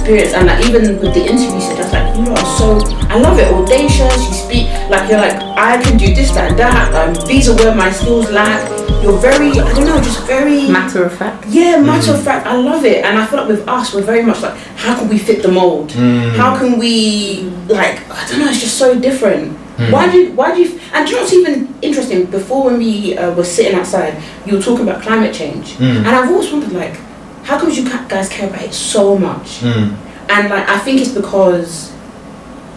experience, and like even with the interview, said that's like, you are so, I love it, audacious. You speak like you're like, I can do this, that, and that. These are where my skills lack. You're very, I don't know, just very matter of fact. Yeah, matter of fact. I love it, and I feel like with us, we're very much like, how can we fit the mold? How can we like, I don't know, it's just so different. Why do you, and do you know what's even interesting? Before when we were sitting outside, you were talking about climate change, and I've always wondered like, how come you guys care about it so much? And like, I think it's because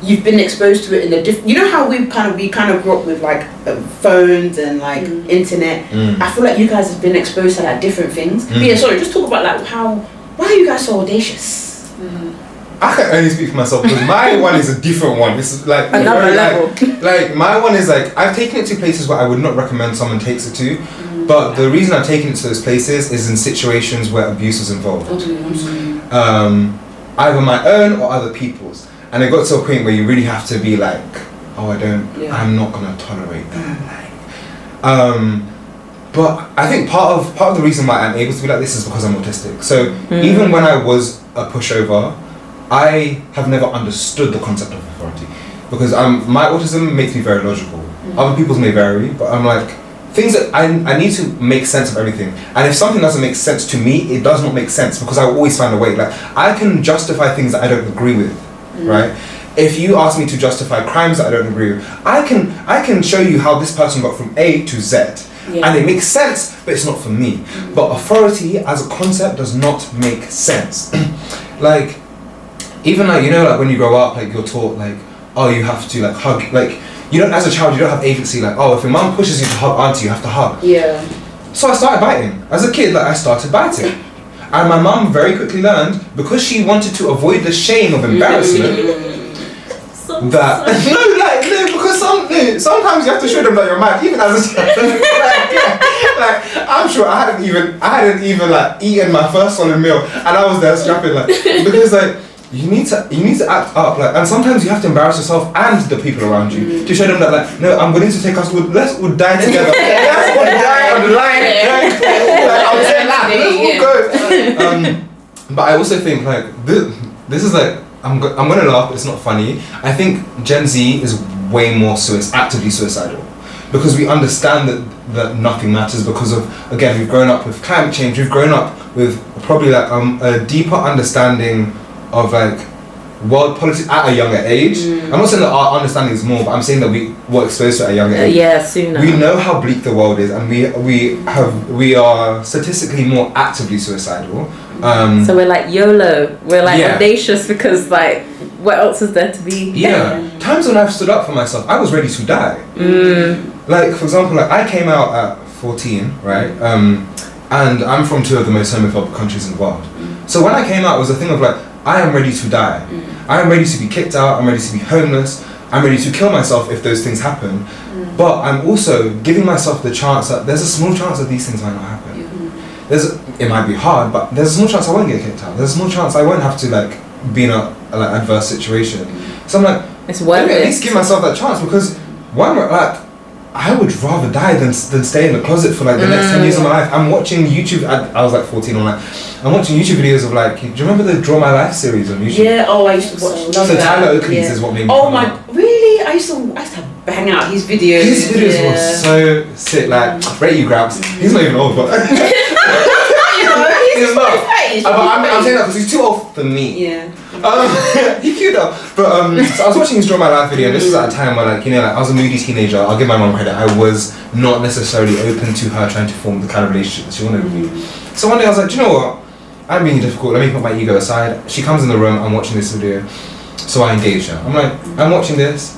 you've been exposed to it in a different. You know how we kind of grew up with like phones and like internet. I feel like you guys have been exposed to like different things. But yeah, sorry, just talk about like why are you guys so audacious? I can only speak for myself because my one is a different one. This is like another level. Like my one is like, I've taken it to places where I would not recommend someone takes it to, but the reason I've taken it to those places is in situations where abuse is involved. Either my own or other people's, and it got to a point where you really have to be like, oh, I'm not gonna tolerate that. But I think part of the reason why I'm able to be like this is because I'm autistic. So even when I was a pushover, I have never understood the concept of authority, because my autism makes me very logical. Other people's may vary, but I'm like, things that I need to make sense of everything. And if something doesn't make sense to me, it does not make sense, because I will always find a way. Like, I can justify things that I don't agree with, right? If you ask me to justify crimes that I don't agree with, I can show you how this person got from A to Z. And it makes sense, but it's not for me. But authority as a concept does not make sense. Like, even like, you know, like when you grow up, like you're taught like, oh, you have to like hug, like, you don't, as a child, you don't have agency, like, oh, if your mum pushes you to hug auntie, you have to hug. Yeah. So I started biting. As a kid, like, I started biting. And my mum very quickly learned, because she wanted to avoid the shame of embarrassment, because sometimes you have to show them that you're mad, even as a child. like, I'm sure I hadn't even like eaten my first solid meal, and I was there scrapping, like, because like, you need to act up, like, and sometimes you have to embarrass yourself and the people around you to show them that, like, no, I'm willing to take us. Let's all die together. Let's all die on the line. Like, I was saying that. Let's all go. But I also think like this is like, I'm gonna laugh, but it's not funny. I think Gen Z is way more actively suicidal, because we understand that nothing matters, because of, again, we've grown up with climate change. We've grown up with probably like a deeper understanding of like world politics at a younger age. I'm not saying that our understanding is more, but I'm saying that we were exposed to it at a younger age. Sooner. We know how bleak the world is, and we are statistically more actively suicidal. So we're like YOLO. We're like audacious, because like, what else is there to be? Times when I've stood up for myself, I was ready to die. Like, for example, like, I came out at 14, right? And I'm from two of the most homophobic countries in the world. So when I came out, it was a thing of like, I am ready to die. I am ready to be kicked out. I'm ready to be homeless. I'm ready to kill myself if those things happen. But I'm also giving myself the chance that there's a small chance that these things might not happen. It might be hard, but there's a small chance I won't get kicked out. There's a small chance I won't have to like be in a like adverse situation. So I'm like, it's worth at least give myself that chance, because I would rather die than stay in the closet for like the next 10 years of my life. I'm watching YouTube. I was like 14 or like, I'm watching YouTube videos of like, do you remember the Draw My Life series on YouTube? Yeah. Oh, I used to watch. So Tyler Oakley's is what made me. Oh my, really? I used to bang out his videos. His videos were so sick. Like, rate you, Grabs. He's not even old, but he's not. I'm saying that because he's too old for me. Yeah. He's cute though. But so I was watching his Draw My Life video, and this was at a time where, like, you know, like, I was a moody teenager. I'll give my mum credit. I was not necessarily open to her trying to form the kind of relationship that she wanted with me. So one day I was like, do you know what? I'm being difficult. Let me put my ego aside. She comes in the room. I'm watching this video, so I engage her. I'm like, I'm watching this.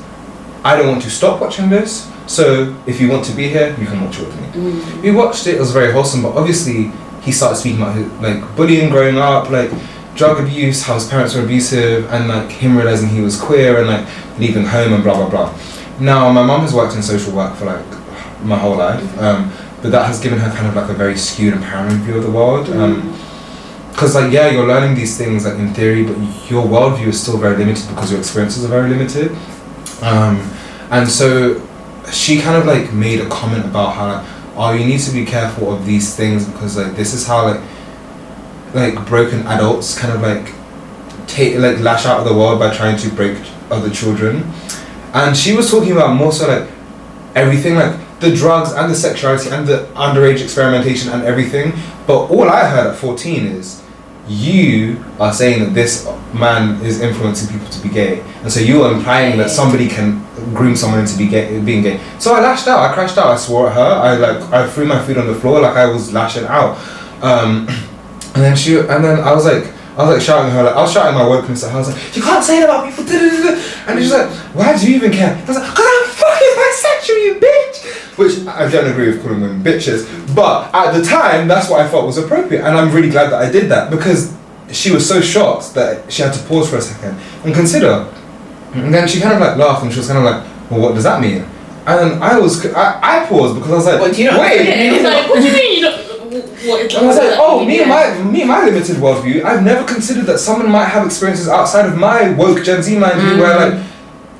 I don't want to stop watching this. So if you want to be here, you can watch it with me. We watched it. It was very wholesome, but obviously he started speaking about his, like, bullying growing up, like drug abuse, how his parents were abusive, and like him realizing he was queer and like leaving home and blah blah blah. Now my mum has worked in social work for like my whole life, but that has given her kind of like a very skewed and paranoid view of the world. Because like, yeah, you're learning these things like in theory, but your worldview is still very limited because your experiences are very limited. And so she kind of like made a comment about how like, oh, you need to be careful of these things, because like this is how like broken adults kind of like lash out at the world by trying to break other children. And she was talking about more so like everything, like the drugs and the sexuality and the underage experimentation and everything. But all I heard at 14 is, you are saying that this man is influencing people to be gay, and so you are implying that somebody can groom someone into being gay. So I lashed out, I crashed out, I swore at her, I threw my food on the floor like I was lashing out. And then I was like shouting at her, like I was shouting my wokeness at her. I was like, you can't say that about people. And she's like, why do you even care? I was like, because I'm fucking bisexual, you bitch. Which I don't agree with calling women bitches, but at the time that's what I thought was appropriate, and I'm really glad that I did that, because she was so shocked that she had to pause for a second and consider. And then she kind of like laughed, and she was kind of like, well, what does that mean? And I paused because I was like, what, do you know wait. And he's like, what do you mean you don't? And I was like, oh, me and my limited worldview, I've never considered that someone might have experiences outside of my woke Gen Z mind view where like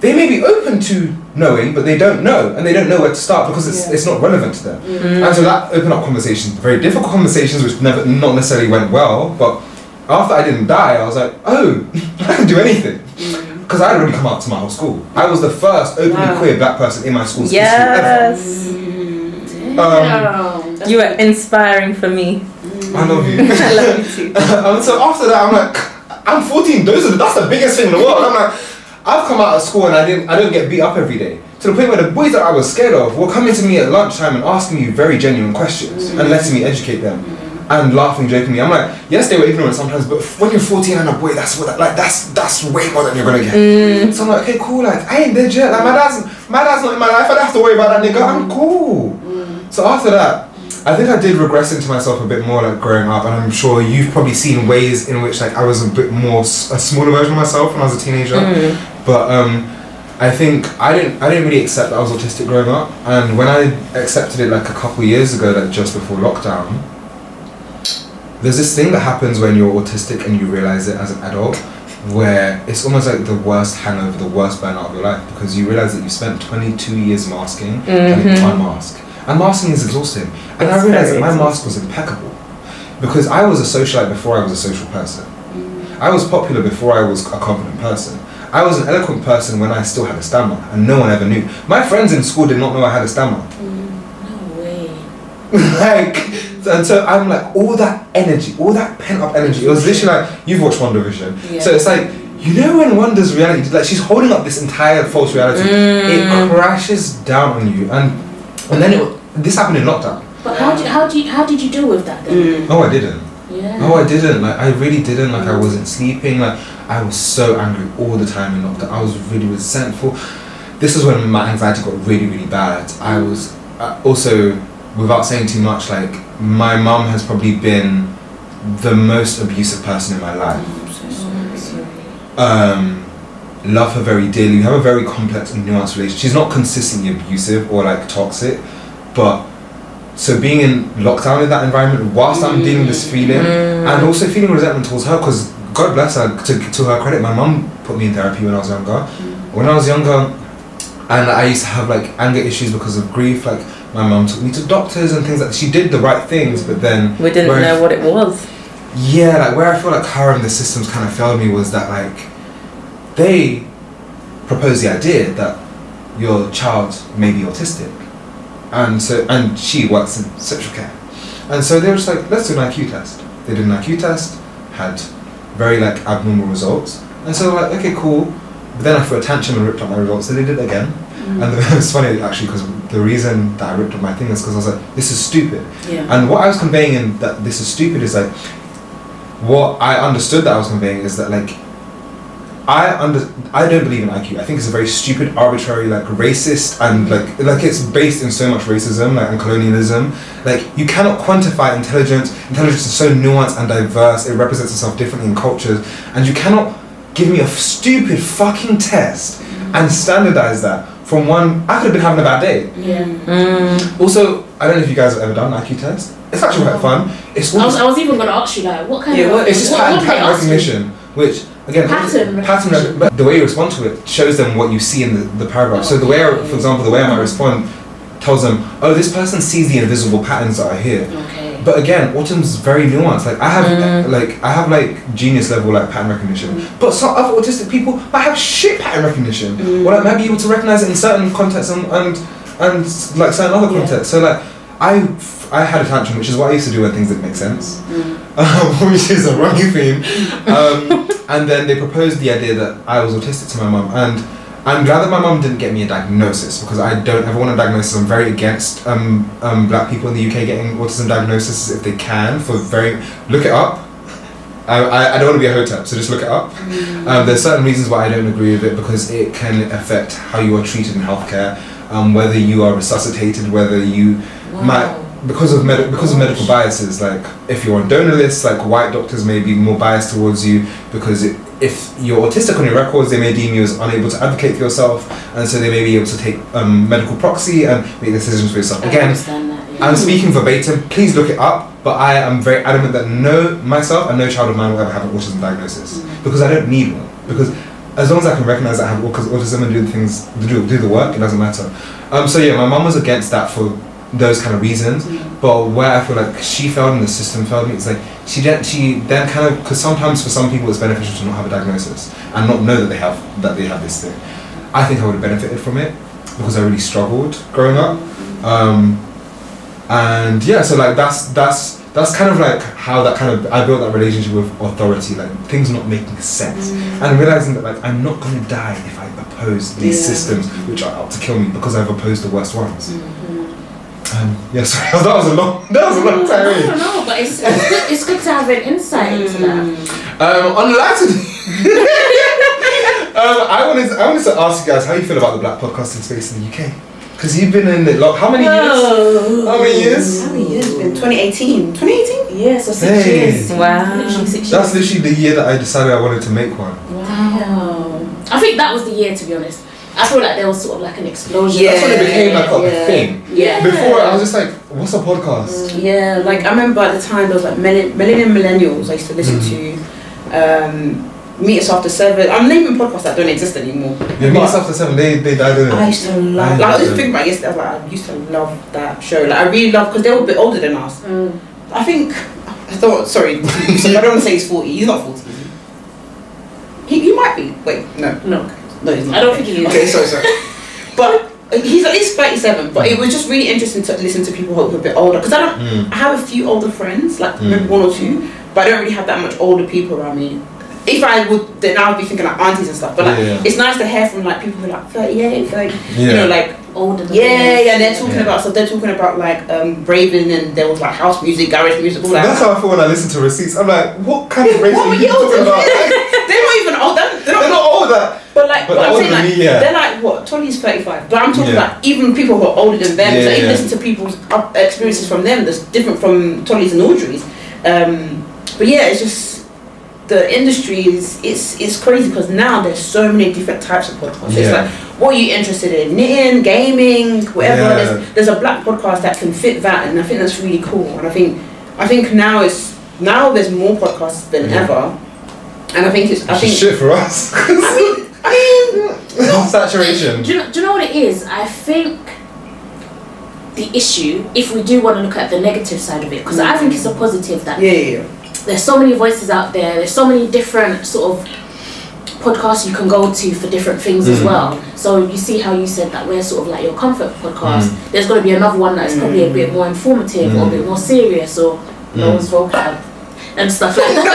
they may be open to knowing, but they don't know, and they don't know where to start because it's not relevant to them. And so that opened up conversations, very difficult conversations, which not necessarily went well. But after I didn't die, I was like, oh, I can do anything. Because I had already come out to my whole school. I was the fired openly queer black person in my school's history ever. You were inspiring for me. I love you. I love you too. So after that, I'm like, I'm 14. That's the biggest thing in the world. I'm like, I've come out of school and I don't get beat up every day. To the point where the boys that I was scared of were coming to me at lunchtime and asking me very genuine questions and letting me educate them and laughing jokingly. I'm like, yes, they were ignorant sometimes, but when you're 14 and a boy, that's way more than you're gonna get. So I'm like, okay, cool. Like I ain't dead yet. Like my dad's not in my life. I don't have to worry about that nigga. I'm cool. So after that, I think I did regress into myself a bit more, like growing up, and I'm sure you've probably seen ways in which like I was a bit more a smaller version of myself when I was a teenager. But I think I didn't really accept that I was autistic growing up, and when I accepted it like a couple years ago, like just before lockdown, there's this thing that happens when you're autistic and you realize it as an adult, where it's almost like the worst hangover, the worst burnout of your life, because you realize that you spent 22 years masking and you can't mask. And masking is exhausting. And I realized that my mask was impeccable. Because I was a socialite before I was a social person. I was popular before I was a confident person. I was an eloquent person when I still had a stammer, and no one ever knew. My friends in school did not know I had a stammer. No way. And so I'm like, all that energy, all that pent up energy, it was literally like, you've watched WandaVision. So it's like, you know when Wanda's reality, like she's holding up this entire false reality, it crashes down on you. And then this happened in lockdown. But how did you deal with that then? Oh, I didn't. Yeah. Oh, I didn't. Like I really didn't. Like I wasn't sleeping. Like I was so angry all the time in lockdown. I was really resentful. This is when my anxiety got really, really bad. I was also, without saying too much, like my mum has probably been the most abusive person in my life. Love her very dearly. We have a very complex and nuanced relationship. She's not consistently abusive or like toxic, but so being in lockdown in that environment whilst I'm dealing with this feeling and also feeling resentment towards her, because God bless her, to her credit, my mum put me in therapy when I was younger. When I was younger, and I used to have like anger issues because of grief, like my mum took me to doctors and things like that. She did the right things, but then we didn't know what it was. Yeah, like where I feel like her and the systems kind of failed me was that like they proposed the idea that your child may be autistic, and she works in social care, and so they were just like, let's do an IQ test. They did an IQ test, had very like abnormal results, and so like, okay, cool. But then I threw a tantrum and ripped up my results, so they did it again. And it's funny actually, because the reason that I ripped up my thing is because I was like, this is stupid. And what I was conveying in that this is stupid is like, what I understood that I was conveying is that like, I don't believe in IQ. I think it's a very stupid, arbitrary, like racist, and like it's based in so much racism, like and colonialism. Like you cannot quantify intelligence. Intelligence is so nuanced and diverse. It represents itself differently in cultures, and you cannot give me a stupid fucking test and standardize that from one. I could have been having a bad day. Also, I don't know if you guys have ever done an IQ test. It's actually quite fun. It's I was even going to ask you like, what kind of? It's just pattern recognition, which. Again, pattern, but the way you respond to it shows them what you see in the paragraph. So the way, for example, the way I might respond tells them, oh, this person sees the invisible patterns that are here. But again, autism's very nuanced. Like I have like genius level like pattern recognition, but some other autistic people might have shit pattern recognition, or like might be able to recognize it in certain contexts and like certain other contexts. So like I had a tantrum, which is what I used to do when things didn't make sense, which is a running theme. And then they proposed the idea that I was autistic to my mum, and I'm glad that my mum didn't get me a diagnosis, because I don't ever want a diagnosis. I'm very against black people in the UK getting autism diagnoses if they can. Look it up. I don't want to be a hotep, so just look it up. There's certain reasons why I don't agree with it, because it can affect how you are treated in healthcare, whether you are resuscitated, whether you might, because of medical biases. Like if you're on donor lists, like white doctors may be more biased towards you, because if you're autistic on your records, they may deem you as unable to advocate for yourself, and so they may be able to take medical proxy and make decisions for yourself. Again, I'm speaking verbatim, please look it up, but I am very adamant that myself and no child of mine will ever have an autism diagnosis, because I don't need one, because as long as I can recognize that I have autism and do the things, do the work, it doesn't matter. So yeah, my mum was against that for those kind of reasons, but where I feel like she failed and the system failed me, it's like she then kind of, because sometimes for some people it's beneficial to not have a diagnosis and not know that they have this thing. I think I would have benefited from it, because I really struggled growing up, and yeah, so like that's kind of like how I built that relationship with authority, like things not making sense, and realizing that like I'm not gonna die if I oppose these systems which are out to kill me, because I've opposed the worst ones. Yes, that was a long time. I don't know, but it's good to have an insight into that. On the lighter, I wanted to ask you guys how you feel about the black podcasting space in the UK, because you've been in it how many years? How many years? It's been 2018. 2018? Yeah, so 6 years. Wow. Literally 6 years. That's literally the year that I decided I wanted to make one. Wow. I think that was the year, to be honest. I feel like there was sort of like an explosion. That's when it became like a thing. Yeah. Before I was just like, what's a podcast? Yeah, like I remember at the time there was like Millennials I used to listen to. Meet Us After 7. I'm naming podcasts that don't exist anymore. Yeah, Meet Us After 7, they died, didn't I used to love. I was just thinking about it yesterday. I used to love that show. Like I really love, because they were a bit older than us. I thought. Sorry, I don't want to say he's 40. He's not 40. He might be. Wait, no, he's not. I don't think he is. Okay, sorry. But he's at least 37. But it was just really interesting to listen to people who are a bit older, because I have a few older friends, like maybe one or two, but I don't really have that much older people around me. If I would, then I would be thinking like aunties and stuff. But like, it's nice to hear from like people who are like 38, 30, you know, like older. They're talking about stuff. They're talking about like Braving, and there was like house music, garage music, all that. That's how I feel when I listen to Receipts. I'm like, what kind of racing are you talking about? They're not even old. They're not older. But like, I'm saying like, they're like what? Tolly's 35. But I'm talking about even people who are older than them. So even listen to people's experiences from them that's different from Tolly's and Audrey's. But yeah, it's just. The industry it's crazy, because now there's so many different types of podcasts. It's like, what are you interested in? Knitting, gaming, whatever. There's a black podcast that can fit that, and I think that's really cool. And I think now there's more podcasts than ever, and I think shit for us. I mean, saturation. Do you know what it is? I think the issue, if we do want to look at the negative side of it, because I think it's a positive that there's so many voices out there, there's so many different sort of podcasts you can go to for different things as well. So you see how you said that we're sort of like your comfort podcast. There's going to be another one that's probably a bit more informative or a bit more serious, or no one's vocab and stuff like that.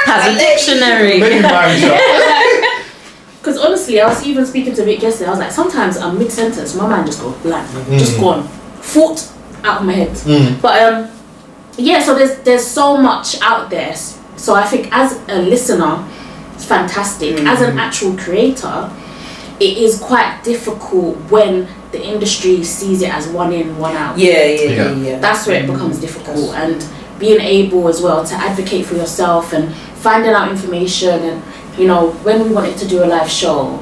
Has a dictionary. Because honestly, I was even speaking to Vic yesterday, I was like, sometimes I'm mid-sentence, my mind just goes blank, just gone, thought out of my head. But yeah, so there's so much out there. So I think as a listener, it's fantastic. As an actual creator, it is quite difficult when the industry sees it as one in, one out. Yeah. That's where it becomes difficult. And being able as well to advocate for yourself and finding out information, and you know, when we wanted to do a live show,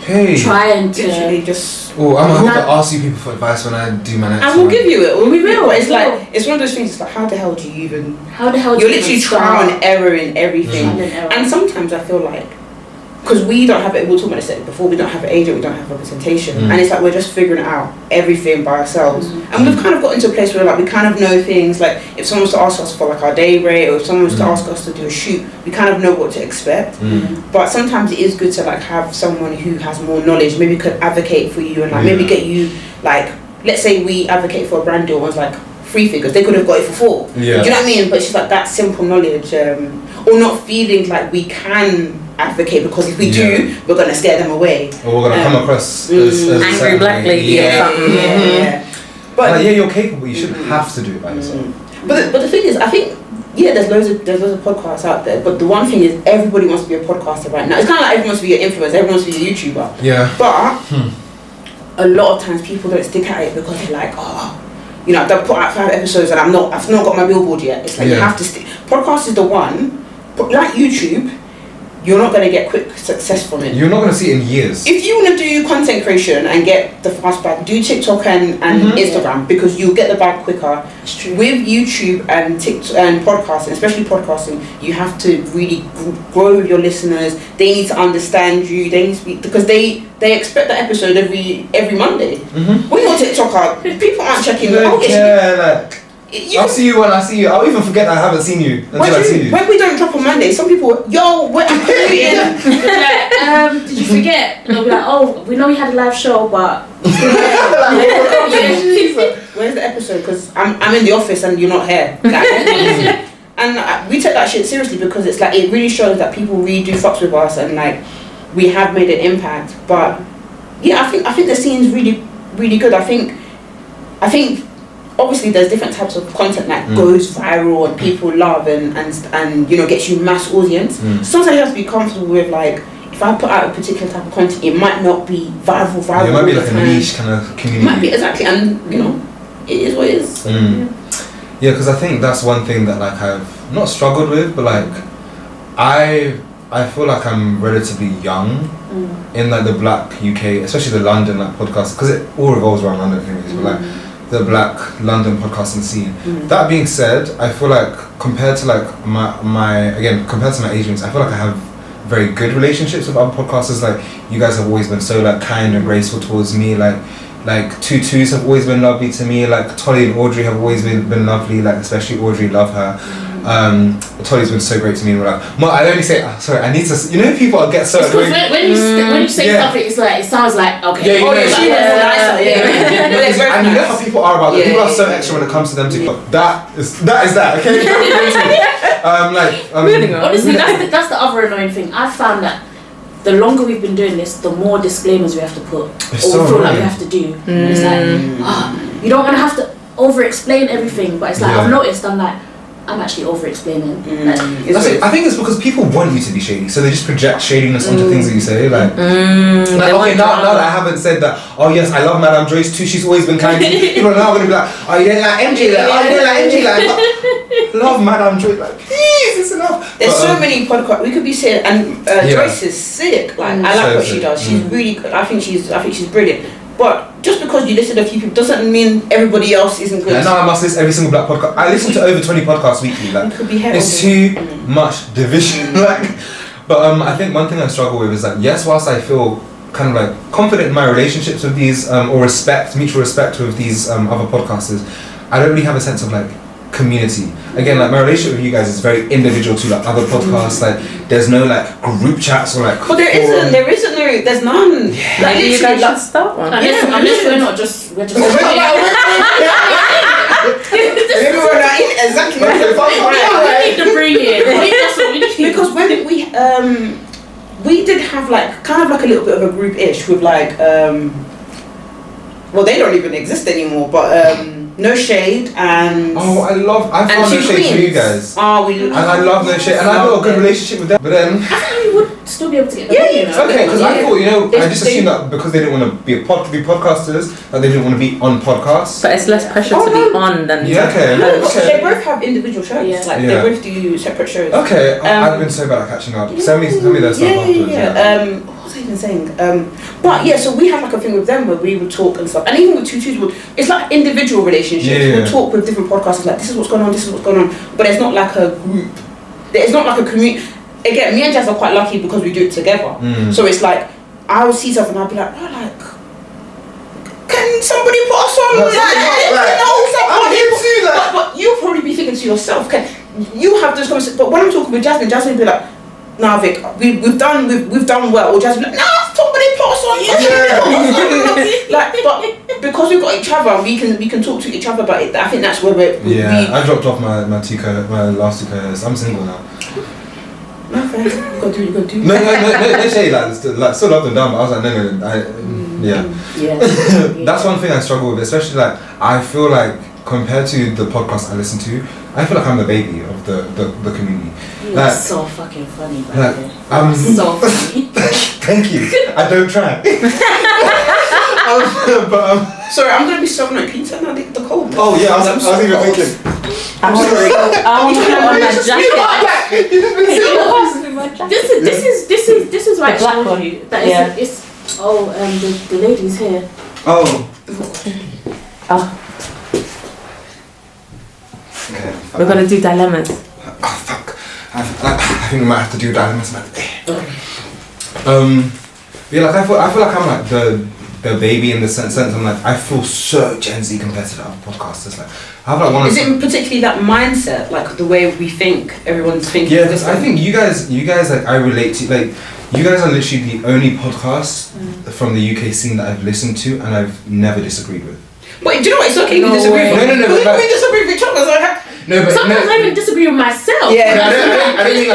trying to literally just. Oh, I'm gonna ask you people for advice when I do my next one. And we'll give you it. We will. It's like, it's one of those things. It's like, how the hell do you even? How the hell? You're literally trial and error in everything. And sometimes I feel like because we don't have it, we'll talk about this before, we don't have an agent, we don't have representation, and it's like we're just figuring out everything by ourselves, and we've kind of got into a place where like we kind of know things, like if someone was to ask us for like our day rate, or if someone was to ask us to do a shoot, we kind of know what to expect, but sometimes it is good to like have someone who has more knowledge, maybe could advocate for you, and like maybe get you, like, let's say we advocate for a brand deal, was like 3 figures, they could have got it for 4, do you know what I mean, but it's just like that simple knowledge, or not feeling like we can advocate, because if we do, we're gonna scare them away, or we're gonna come across as angry black lady or something. But you're capable, you shouldn't have to do it by yourself. But the thing is, I think there's loads of podcasts out there, but the one thing is everybody wants to be a podcaster right now. It's kind of like everyone wants to be an influencer, everyone wants to be a YouTuber, but a lot of times people don't stick at it because they're like, you know, they'll put out 5 episodes and I've not got my billboard yet. It's like you have to stick. Podcast is the one, but like YouTube, you're not going to get quick success from it. You're not going to see it in years. If you want to do content creation and get the fast bag, do TikTok and Instagram, because you'll get the bag quicker. With YouTube and TikTok and podcasting, especially podcasting, you have to really grow your listeners. They need to understand you. They need to be, because they expect that episode every Monday. When you're on TikTok, people aren't checking. I'll see you when I see you. I'll even forget I haven't seen you until I see you. When we don't drop on Monday, some people, what are you doing? Did you forget? And they'll be like, oh, we know we had a live show, but where's the episode? Because I'm in the office and you're not here. And we take that shit seriously, because it's like, it really shows that people really do fucks with us, and like we have made an impact. But yeah, I think the scene's really, really good. I think obviously there's different types of content that goes viral and people love and you know, gets you mass audience. Sometimes you have to be comfortable with, like, if I put out a particular type of content, it might not be viral. It might be like a niche kind of community. It might be, exactly, and you know, it is what it is. Yeah, because I think that's one thing that like I've not struggled with, but like I feel like I'm relatively young in like the Black UK, especially the London like podcast, because it all revolves around London anyways, but like the Black London podcasting scene. That being said, I feel like compared to like my age mates, I feel like I have very good relationships with other podcasters. Like you guys have always been so like kind and graceful towards me. Like Tutus have always been lovely to me. Like Tolly and Audrey have always been lovely. Like especially Audrey, love her. Tolly's been so great to me. And we're like, I only say, sorry, I need to. You know, people get so. When you say something, it's like, it sounds like okay. And you know how people are about it. People are so extra when it comes to them too. That is that. Okay. Moving on. Honestly, that's the other annoying thing. I've found that the longer we've been doing this, the more disclaimers we have to put, we feel like we have to do. And it's like, you don't want to have to over-explain everything, but it's like I've noticed I'm actually over-explaining. I think it's because people want you to be shady, so they just project shadiness onto things that you say. Okay, now that I haven't said that, oh yes, I love Madame Joyce too, she's always been kind to me, people are now going to be like, oh you don't like MJ, love Madame Joyce, like please, it's enough. There's so many podcasts we could be saying, and Joyce is sick. Like I like what she does. She's really good. I think she's brilliant. But just because you listen to a few people doesn't mean everybody else isn't good. Now I must listen to every single Black podcast. I listen to over 20 podcasts weekly. Like it's too much division. But I think one thing I struggle with is that yes, whilst I feel kind of like confident in my relationships with these or mutual respect with these other podcasters, I don't really have a sense of like community. Again, like my relationship with you guys is very individual to like other podcasts. Like there's no like group chats or like. But there's none. Yeah. Like you guys should start one. Unless we're just. Maybe we're not in exactly. We need to bring it. Because when we did have like kind of like a little bit of a group-ish with like well they don't even exist anymore, but No Shade and I found No Shade for you guys. And I love No Shade, and I got a good relationship with them. But then I think we would still be able to get them. Okay, because I thought I just assumed that because they didn't want to be podcasters, that they didn't want to be on podcasts. But it's less pressure to be on than They both have individual shows. They both do separate shows. Okay, I've been so bad at catching up. Send me their stuff afterwards. What was I even saying? But yeah, so we have like a thing with them where we would talk and stuff, and even with Tutus, it's like individual relationships. We'll talk with different podcasters, like this is what's going on, but it's not like a group. It's not like a community. again, me and Jazz are quite lucky because we do it together. So it's like I would see something and I'd be like, oh, like, can somebody put us on? But you'll probably be thinking to yourself, can you have those conversations? But when I'm talking with Jasmine will be like, nah, Vic, we've done well. Or Jasmine, nah, somebody put us on. Like, but because we've got each other, we can talk to each other about it. I think that's where I dropped off my last 2 co-hosts. I'm single now. No, fair. You gotta do. No, shade, like still love them down, but I was like, no, that's one thing I struggle with, especially like I feel like compared to the podcast I listen to, I feel like I'm the baby of the community. You're so fucking funny, like, so funny. Thank you. I don't try. Sorry, I'm gonna be serving like pizza now. The cold. Oh yeah, I was even thinking. I'm sorry. I want to put on my jacket. This is why I black told one. you that it's the lady's here. Oh. Okay. We're gonna do dilemmas. Oh fuck! I think we might have to do dilemmas. Yeah, like I feel like I'm like the baby in the sense I'm like I feel so Gen Z compared to the other podcasters. Like I have like one. Is it particularly that mindset, like the way we think? Everyone's thinking. Yeah, because I think you guys like I relate to like. You guys are literally the only podcast from the UK scene that I've listened to and I've never disagreed with. But do you know what? It's okay if you disagree. No. We disagree with each other. Sometimes I even disagree with myself. Yeah. I don't mean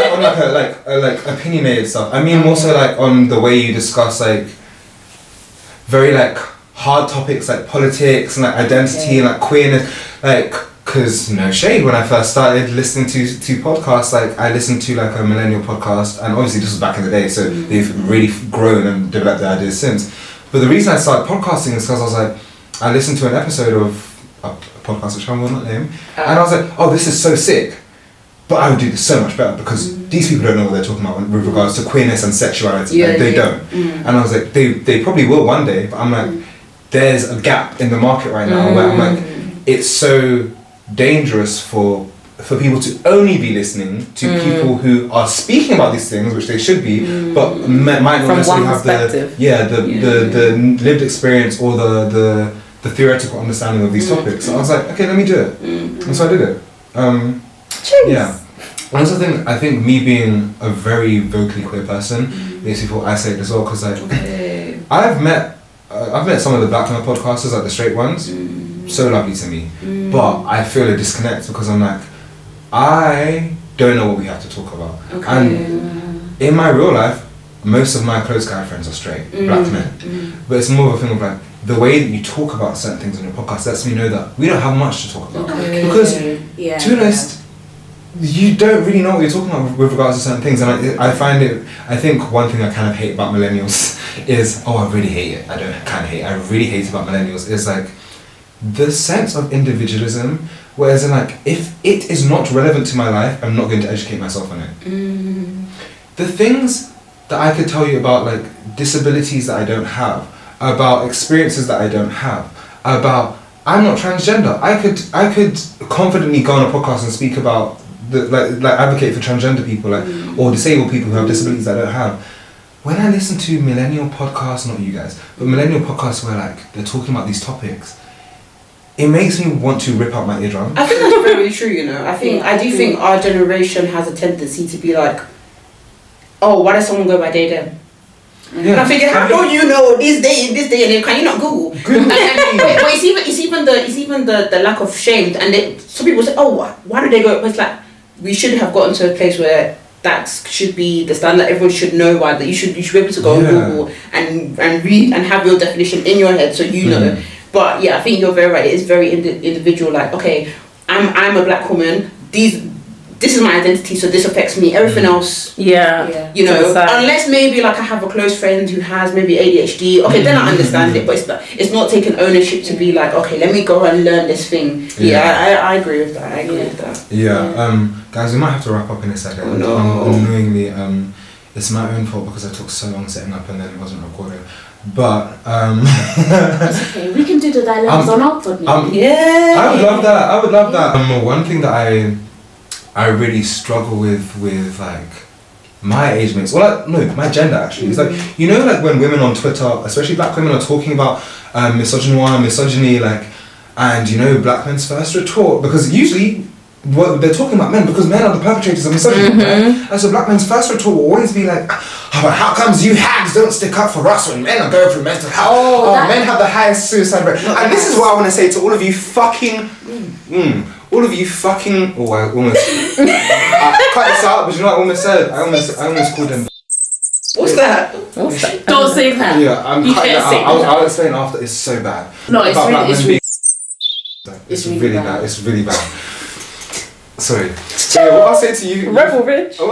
like on like opinionated stuff. I mean more so like on the way you discuss like very like hard topics like politics and like identity and like queerness, like. Because no shade, when I first started listening to podcasts, like I listened to like a millennial podcast, and obviously this was back in the day, so they've really grown and developed their ideas since. But the reason I started podcasting is because I was like, I listened to an episode of a podcast which I will not name, and I was like, oh, this is so sick, but I would do this so much better because these people don't know what they're talking about with regards to queerness and sexuality. They don't. And I was like, they probably will one day, but I'm like, there's a gap in the market right now where I'm like, it's so dangerous for people to only be listening to people who are speaking about these things, which they should be, but might not necessarily have the lived experience or the theoretical understanding of these topics. So I was like, okay, let me do it, and so I did it. Yeah. One other thing, I think me being a very vocally queer person makes people isolate as well, because like I've met some of the black male podcasters, like the straight ones. So lovely to me, but I feel a disconnect because I'm like, I don't know what we have to talk about. And in my real life, most of my close guy friends are straight, black men. But it's more of a thing of like, the way that you talk about certain things on your podcast lets me know that we don't have much to talk about. Because, to be honest, you don't really know what you're talking about with regards to certain things. And I think one thing I kind of hate about millennials is, I really hate it. I really hate it about millennials is like, the sense of individualism, whereas in like, if it is not relevant to my life, I'm not going to educate myself on it. The things that I could tell you about like disabilities that I don't have, about experiences that I don't have, about I'm not transgender. I could confidently go on a podcast and speak about like advocate for transgender people, like or disabled people who have disabilities that I don't have. When I listen to millennial podcasts, not you guys, but millennial podcasts where like they're talking about these topics, it makes me want to rip out my eardrum. I think that's very true, you know. I do think our generation has a tendency to be like, oh, why does someone go by they them? And I figure, how do you know this day and then can you not Google? But it's even the lack of shame, and some people say, oh, why do they go? But it's like we should have gotten to a place where that should be the standard. Everyone should know why. That you should be able to go on Google and read and have your definition in your head so you know. But yeah, I think you're very right. It is very individual. Like, okay, I'm a black woman. This is my identity, so this affects me. Everything else, you know, unless maybe like I have a close friend who has maybe ADHD. Okay, then I understand it. But it's not taking ownership to be like, okay, let me go and learn this thing. I agree with that. Guys, we might have to wrap up in a second. Oh, no. Annoyingly, it's my own fault because I took so long setting up and then it wasn't recorded. But it's okay. We can do the dilemmas on our podcast. I would love that. One thing that I really struggle with like my age mates, my gender actually. It's like, you know, like when women on Twitter, especially black women, are talking about misogyny, like, and you know, black men's first retort, because usually they're talking about men, because men are the perpetrators of misogyny, right? And so black men's first retort will always be like, oh, but how comes you hags don't stick up for us when men are going through mental health? Men have the highest suicide rate. And this is what I want to say to all of you fucking oh, I almost I cut this out, but you know what I almost said? I almost called them. What's that? Don't say that. Yeah, I'm cutting that out. I'll explain after. It's so bad. No, it's really bad. It's really bad. Sorry. So what I'll say to you, Rebel bitch. What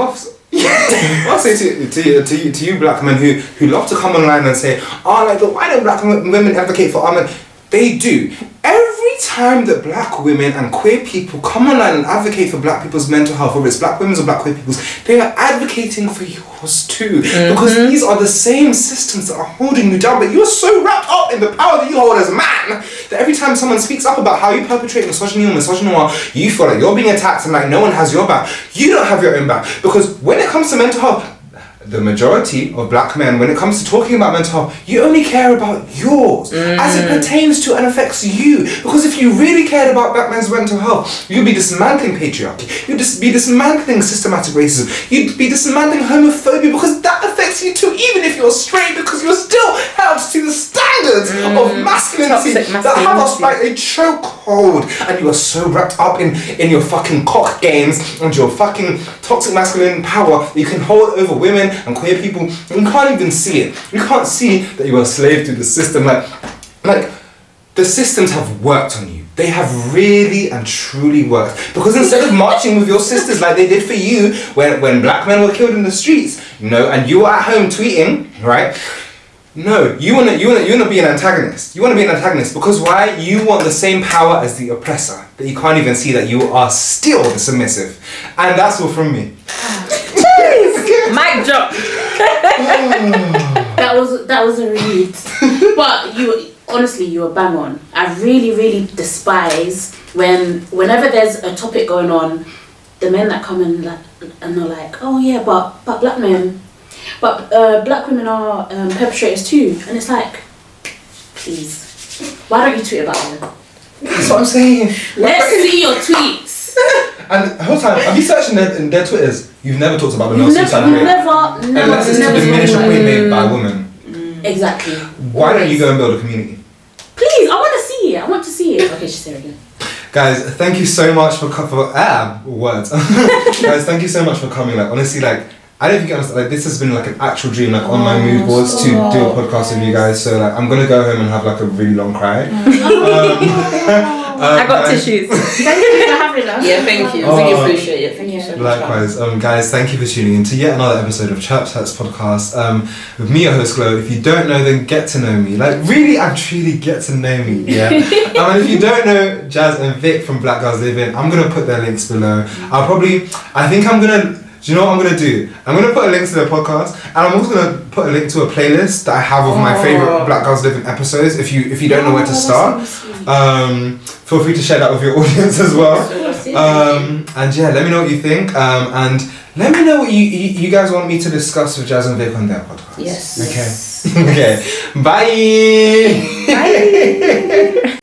I'll say to you black men who love to come online and say, like, why don't black women advocate for our men? They do. Every time that black women and queer people come online and advocate for black people's mental health, whether it's black women's or black queer people's, they are advocating for yours too. Because these are the same systems that are holding you down, but you're so wrapped up in the power that you hold as a man that every time someone speaks up about how you perpetrate misogyny or misogynoir, you feel like you're being attacked and like no one has your back. You don't have your own back. Because when it comes to mental health, the majority of black men, when it comes to talking about mental health, you only care about yours as it pertains to and affects you. Because if you really cared about black men's mental health, you'd be dismantling patriarchy, you'd be dismantling systematic racism, you'd be dismantling homophobia, because that affects you too, even if you're straight, because you're still held to the standards of masculinity that have us by a chokehold. And you are so wrapped up in your fucking cock games and your fucking toxic masculine power that you can hold over women and queer people, and you can't even see it. You can't see that you are a slave to the system. Like the systems have worked on you. They have really and truly worked. Because instead of marching with your sisters like they did for you when black men were killed in the streets, you know, and you were at home tweeting, right? No, you wanna be an antagonist. You wanna be an antagonist because why? You want the same power as the oppressor, that you can't even see that you are still the submissive. And that's all from me. Mic drop. That was a read. But you were bang on. I really, really despise whenever there's a topic going on, the men that come in and they're like, oh yeah, but black women are perpetrators too, and it's like, please, why don't you tweet about them? That's what I'm saying. Let's see your tweets. And the whole time, have you searched in their Twitters? You've never talked about the male suicide rate. Never. Unless it's to diminish a point made by a woman. Exactly. Why don't you go and build a community? Please, I want to see it. Okay, she's there again. Guys, thank you so much for words. Guys, thank you so much for coming. Like, honestly, like, I don't think you understand. Like, this has been like an actual dream, like on my mood boards to do a podcast with you guys. So like, I'm gonna go home and have like a really long cry. I got tissues. Thank you for having us. Yeah, thank you. Really appreciate it. Thank you so much. Likewise, guys, thank you for tuning in to yet another episode of Chirpse podcast. With me, your host Glow. If you don't know, then get to know me. Like, really and truly get to know me. Yeah. And if you don't know Jazz and Vic from Black Gals Livin, I'm gonna put their links below. Do you know what I'm going to do? I'm going to put a link to their podcast, and I'm also going to put a link to a playlist that I have of my favourite Black Gals Livin episodes, if you don't know where to start. Feel free to share that with your audience as well. And yeah, let me know what you think. And let me know what you guys want me to discuss with Jazz and Vic on their podcast. Yes. Okay. Okay. Bye. Bye.